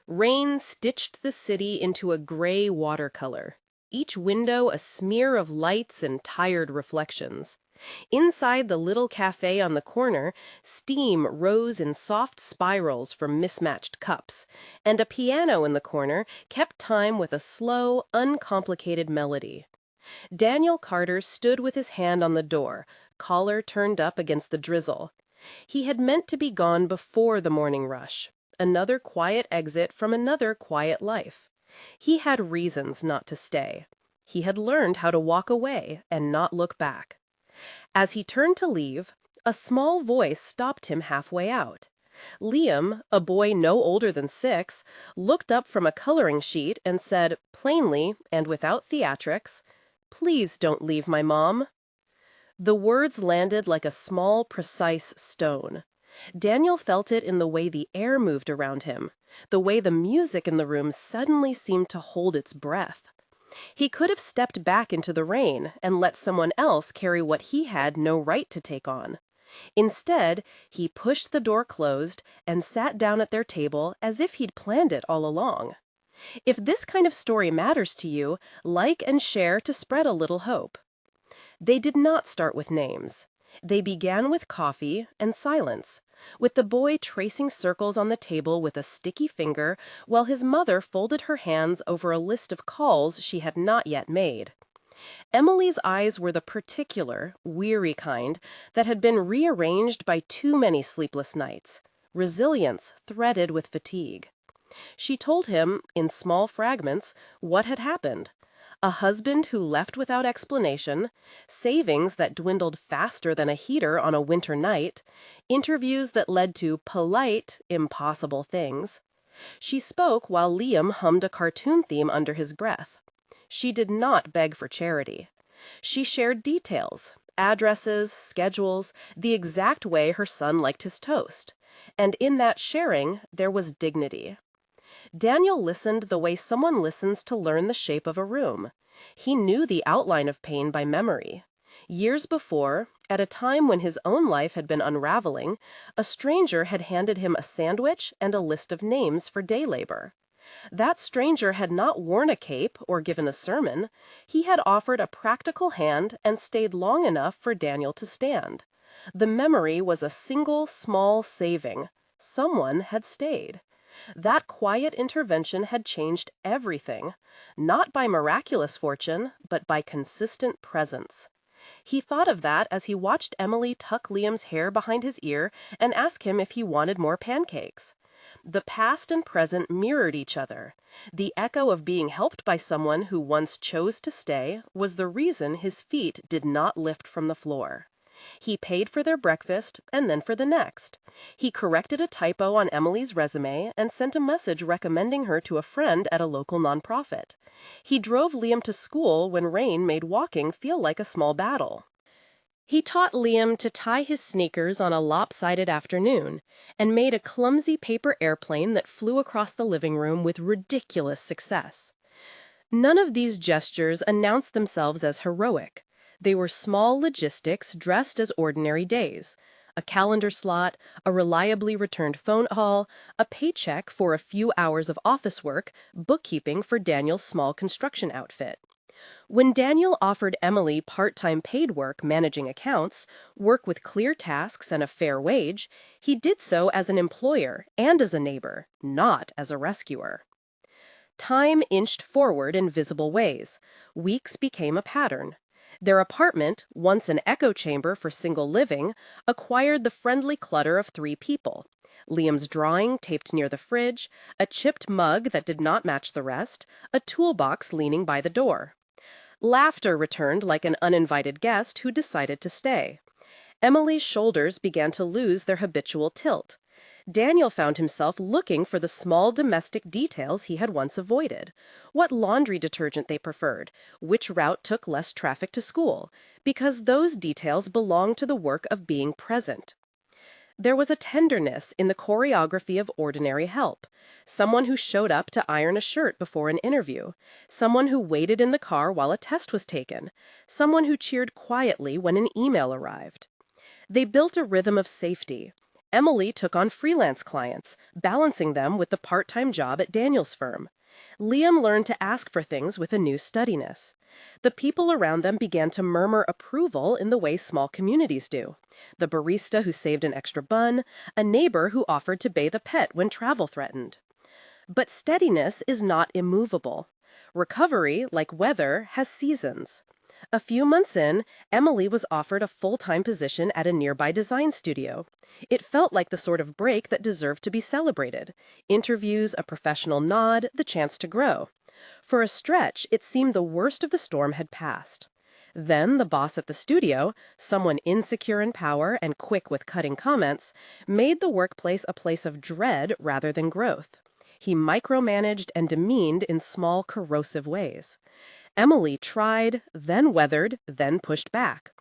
Rain stitched the city into a gray watercolor, each window a smear of lights and tired reflections. Inside the little cafe on the corner, steam rose in soft spirals from mismatched cups, and a piano in the corner kept time with a slow, uncomplicated melody. Daniel Carter stood with his hand on the door, collar turned up against the drizzle. He had meant to be gone before the morning rush, another quiet exit from another quiet life. He had reasons not to stay. He had learned how to walk away and not look back. As he turned to leave, a small voice stopped him halfway out. Liam, a boy no older than 6, looked up from a coloring sheet and said, plainly and without theatrics, "Please don't leave my mom." The words landed like a small, precise stone. Daniel felt it in the way the air moved around him, the way the music in the room suddenly seemed to hold its breath. He could have stepped back into the rain and let someone else carry what he had no right to take on. Instead, he pushed the door closed and sat down at their table as if he'd planned it all along. If this kind of story matters to you, like and share to spread a little hope. They did not start with names. They began with coffee and silence, with the boy tracing circles on the table with a sticky finger while his mother folded her hands over a list of calls she had not yet made. Emily's eyes were the particular, weary kind that had been rearranged by too many sleepless nights, resilience threaded with fatigue. She told him, in small fragments, what had happened. A husband who left without explanation, savings that dwindled faster than a heater on a winter night, interviews that led to polite, impossible things. She spoke while Liam hummed a cartoon theme under his breath. She did not beg for charity. She shared details, addresses, schedules, the exact way her son liked his toast. And in that sharing, there was dignity. Daniel listened the way someone listens to learn the shape of a room. He knew the outline of pain by memory. Years before, at a time when his own life had been unraveling, a stranger had handed him a sandwich and a list of names for day labor. That stranger had not worn a cape or given a sermon. He had offered a practical hand and stayed long enough for Daniel to stand. The memory was a single small saving. Someone had stayed. That quiet intervention had changed everything, not by miraculous fortune, but by consistent presence. He thought of that as he watched Emily tuck Liam's hair behind his ear and ask him if he wanted more pancakes. The past and present mirrored each other. The echo of being helped by someone who once chose to stay was the reason his feet did not lift from the floor. He paid for their breakfast and then for the next. He corrected a typo on Emily's resume and sent a message recommending her to a friend at a local nonprofit. He drove Liam to school when rain made walking feel like a small battle. He taught Liam to tie his sneakers on a lopsided afternoon and made a clumsy paper airplane that flew across the living room with ridiculous success. None of these gestures announced themselves as heroic. They were small logistics dressed as ordinary days. A calendar slot, a reliably returned phone call, a paycheck for a few hours of office work, bookkeeping for Daniel's small construction outfit. When Daniel offered Emily part-time paid work managing accounts, work with clear tasks and a fair wage, he did so as an employer and as a neighbor, not as a rescuer. Time inched forward in visible ways. Weeks became a pattern. Their apartment, once an echo chamber for single living, acquired the friendly clutter of 3 people. Liam's drawing taped near the fridge, a chipped mug that did not match the rest, a toolbox leaning by the door. Laughter returned like an uninvited guest who decided to stay. Emily's shoulders began to lose their habitual tilt. Daniel found himself looking for the small domestic details he had once avoided. What laundry detergent they preferred, which route took less traffic to school, because those details belonged to the work of being present. There was a tenderness in the choreography of ordinary help. Someone who showed up to iron a shirt before an interview. Someone who waited in the car while a test was taken. Someone who cheered quietly when an email arrived. They built a rhythm of safety. Emily took on freelance clients, balancing them with the part-time job at Daniel's firm. Liam learned to ask for things with a new steadiness. The people around them began to murmur approval in the way small communities do. The barista who saved an extra bun, a neighbor who offered to bathe a pet when travel threatened. But steadiness is not immovable. Recovery, like weather, has seasons. A few months in, Emily was offered a full-time position at a nearby design studio. It felt like the sort of break that deserved to be celebrated. Interviews, a professional nod, the chance to grow. For a stretch, it seemed the worst of the storm had passed. Then the boss at the studio, someone insecure in power and quick with cutting comments, made the workplace a place of dread rather than growth. He micromanaged and demeaned in small, corrosive ways. Emily tried, then weathered, then pushed back.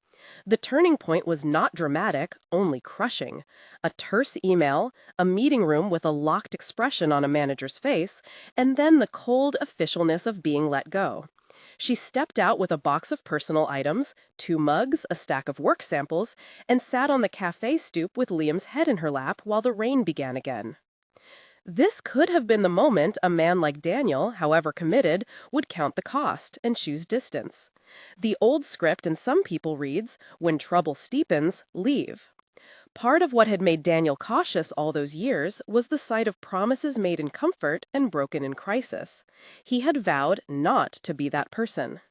The turning point was not dramatic, only crushing. A terse email, a meeting room with a locked expression on a manager's face, and then the cold officialness of being let go. She stepped out with a box of personal items, 2 mugs, a stack of work samples, and sat on the cafe stoop with Liam's head in her lap while the rain began again. This could have been the moment a man like Daniel, however committed, would count the cost and choose distance. The old script in some people reads, "When trouble steepens, leave." Part of what had made Daniel cautious all those years was the sight of promises made in comfort and broken in crisis. He had vowed not to be that person.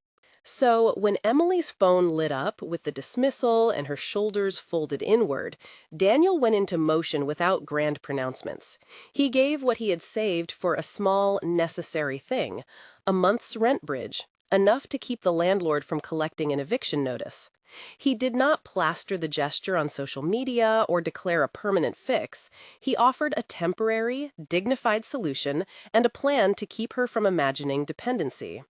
So, when Emily's phone lit up with the dismissal and her shoulders folded inward, Daniel went into motion without grand pronouncements. He gave what he had saved for a small, necessary thing, a month's rent bridge, enough to keep the landlord from collecting an eviction notice. He did not plaster the gesture on social media or declare a permanent fix. He offered a temporary, dignified solution and a plan to keep her from imagining dependency.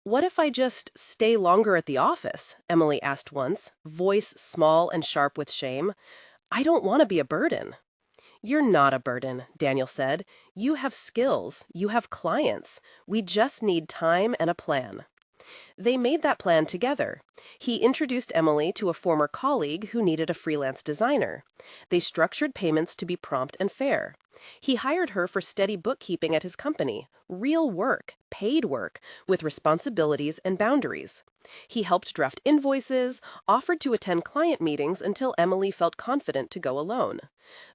"What if I just stay longer at the office?" Emily asked once, voice small and sharp with shame. "I don't want to be a burden." "You're not a burden," Daniel said. "You have skills. You have clients. We just need time and a plan." They made that plan together. He introduced Emily to a former colleague who needed a freelance designer. They structured payments to be prompt and fair. He hired her for steady bookkeeping at his company, real work, paid work, with responsibilities and boundaries. He helped draft invoices, offered to attend client meetings until Emily felt confident to go alone.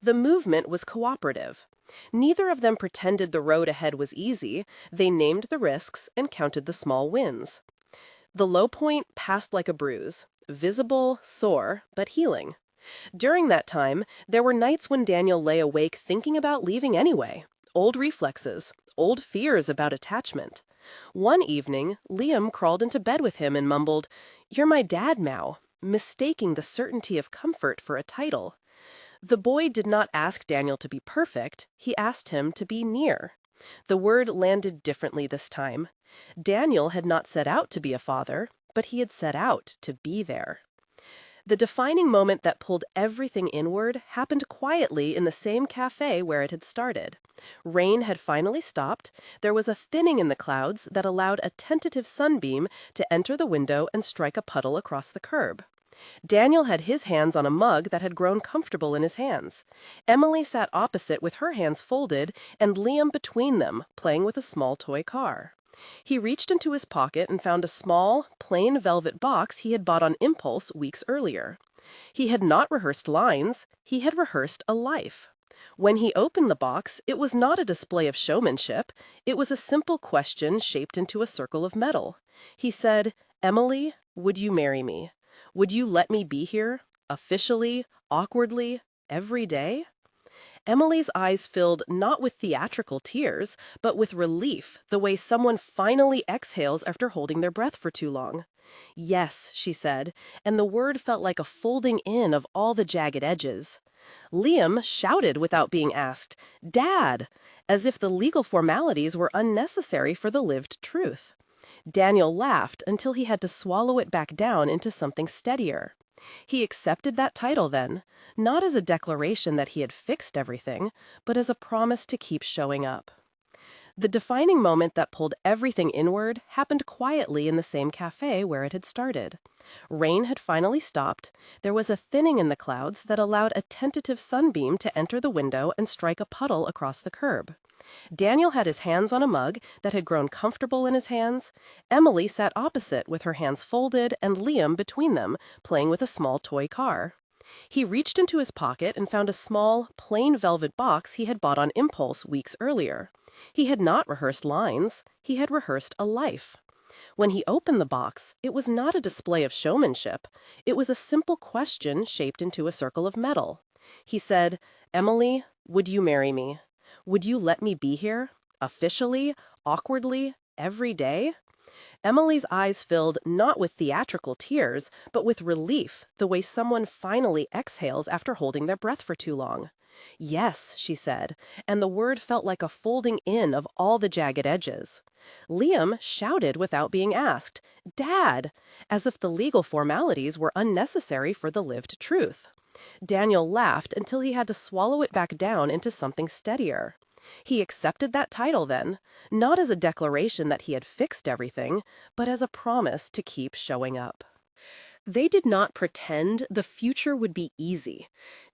The movement was cooperative. Neither of them pretended the road ahead was easy. They named the risks and counted the small wins. The low point passed like a bruise, visible, sore, but healing. During that time, there were nights when Daniel lay awake thinking about leaving anyway. Old reflexes, old fears about attachment. One evening, Liam crawled into bed with him and mumbled, "You're my dad, Mao," mistaking the certainty of comfort for a title. The boy did not ask Daniel to be perfect, he asked him to be near. The word landed differently this time. Daniel had not set out to be a father, but he had set out to be there. The defining moment that pulled everything inward happened quietly in the same cafe where it had started. Rain had finally stopped. There was a thinning in the clouds that allowed a tentative sunbeam to enter the window and strike a puddle across the curb. Daniel had his hands on a mug that had grown comfortable in his hands. Emily sat opposite with her hands folded and Liam between them, playing with a small toy car. He reached into his pocket and found a small, plain velvet box he had bought on impulse weeks earlier. He had not rehearsed lines, he had rehearsed a life. When he opened the box, it was not a display of showmanship, it was a simple question shaped into a circle of metal. He said, "Emily, would you marry me? Would you let me be here, officially, awkwardly, every day?" Emily's eyes filled not with theatrical tears, but with relief, the way someone finally exhales after holding their breath for too long. "Yes," she said, and the word felt like a folding in of all the jagged edges. Liam shouted without being asked, "Dad!" as if the legal formalities were unnecessary for the lived truth. Daniel laughed until he had to swallow it back down into something steadier. He accepted that title then, not as a declaration that he had fixed everything, but as a promise to keep showing up. The defining moment that pulled everything inward happened quietly in the same cafe where it had started. Rain had finally stopped. There was a thinning in the clouds that allowed a tentative sunbeam to enter the window and strike a puddle across the curb. Daniel had his hands on a mug that had grown comfortable in his hands. Emily sat opposite with her hands folded and Liam between them, playing with a small toy car. He reached into his pocket and found a small, plain velvet box he had bought on impulse weeks earlier. He had not rehearsed lines. He had rehearsed a life. When he opened the box, it was not a display of showmanship. It was a simple question shaped into a circle of metal. He said, "Emily, would you marry me? Would you let me be here? Officially, awkwardly, every day?" Emily's eyes filled not with theatrical tears, but with relief, the way someone finally exhales after holding their breath for too long. "Yes," she said, and the word felt like a folding in of all the jagged edges. Liam shouted without being asked, "Dad!" as if the legal formalities were unnecessary for the lived truth. Daniel laughed until he had to swallow it back down into something steadier. He accepted that title then, not as a declaration that he had fixed everything, but as a promise to keep showing up. They did not pretend the future would be easy.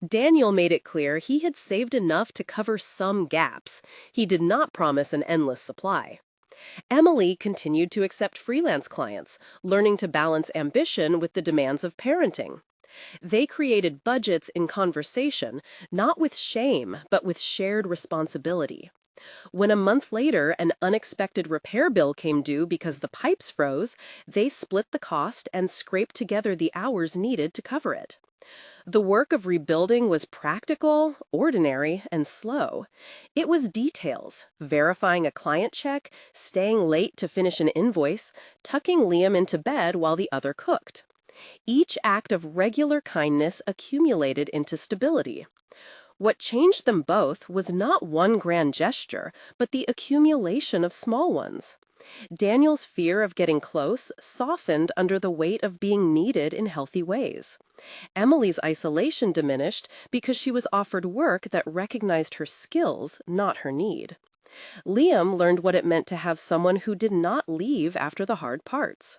Daniel made it clear he had saved enough to cover some gaps. He did not promise an endless supply. Emily continued to accept freelance clients, learning to balance ambition with the demands of parenting. They created budgets in conversation, not with shame, but with shared responsibility. When a month later an unexpected repair bill came due because the pipes froze, they split the cost and scraped together the hours needed to cover it. The work of rebuilding was practical, ordinary, and slow. It was details, verifying a client check, staying late to finish an invoice, tucking Liam into bed while the other cooked. Each act of regular kindness accumulated into stability. What changed them both was not one grand gesture, but the accumulation of small ones. Daniel's fear of getting close softened under the weight of being needed in healthy ways. Emily's isolation diminished because she was offered work that recognized her skills, not her need. Liam learned what it meant to have someone who did not leave after the hard parts.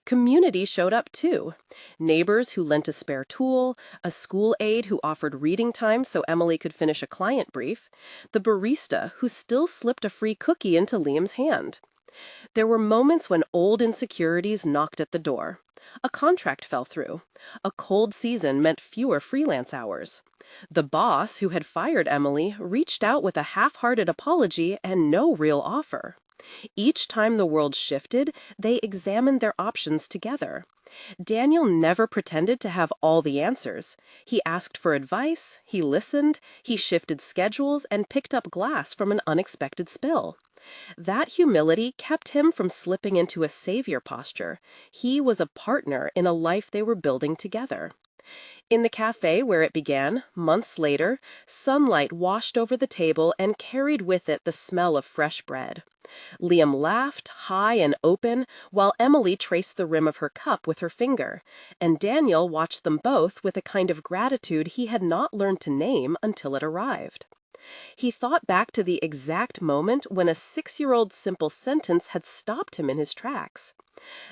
Community showed up too. Neighbors who lent a spare tool, a school aide who offered reading time so Emily could finish a client brief, the barista who still slipped a free cookie into Liam's hand. There were moments when old insecurities knocked at the door. A contract fell through. A cold season meant fewer freelance hours. The boss who had fired Emily reached out with a half-hearted apology and no real offer. Each time the world shifted, they examined their options together. Daniel never pretended to have all the answers. He asked for advice, he listened, he shifted schedules, and picked up glass from an unexpected spill. That humility kept him from slipping into a savior posture. He was a partner in a life they were building together. In the cafe where it began, months later, sunlight washed over the table and carried with it the smell of fresh bread. Liam laughed, high and open, while Emily traced the rim of her cup with her finger, and Daniel watched them both with a kind of gratitude he had not learned to name until it arrived. He thought back to the exact moment when a 6-year-old simple sentence had stopped him in his tracks.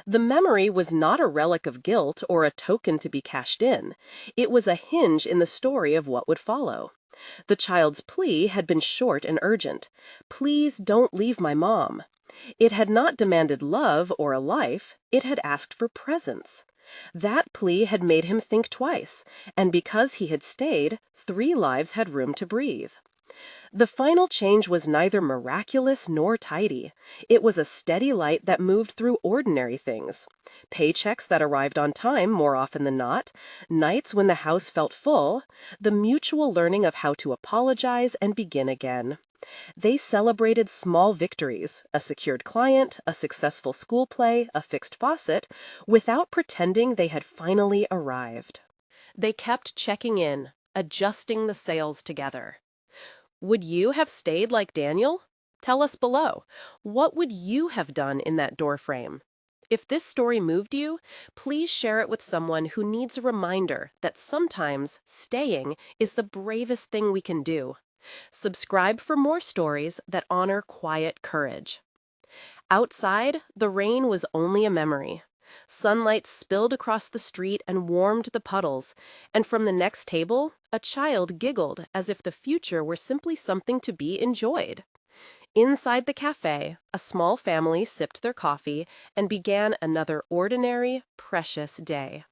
The memory was not a relic of guilt or a token to be cashed in. It was a hinge in the story of what would follow. The child's plea had been short and urgent. "Please don't leave my mom." It had not demanded love or a life. It had asked for presence. That plea had made him think twice, and because he had stayed, 3 lives had room to breathe. The final change was neither miraculous nor tidy. It was a steady light that moved through ordinary things. Paychecks that arrived on time more often than not, nights when the house felt full, the mutual learning of how to apologize and begin again. They celebrated small victories, a secured client, a successful school play, a fixed faucet, without pretending they had finally arrived. They kept checking in, adjusting the sails together. Would you have stayed like Daniel? Tell us below. What would you have done in that doorframe? If this story moved you, please share it with someone who needs a reminder that sometimes staying is the bravest thing we can do. Subscribe for more stories that honor quiet courage. Outside, the rain was only a memory. Sunlight spilled across the street and warmed the puddles, and from the next table, a child giggled as if the future were simply something to be enjoyed. Inside the cafe, a small family sipped their coffee and began another ordinary, precious day.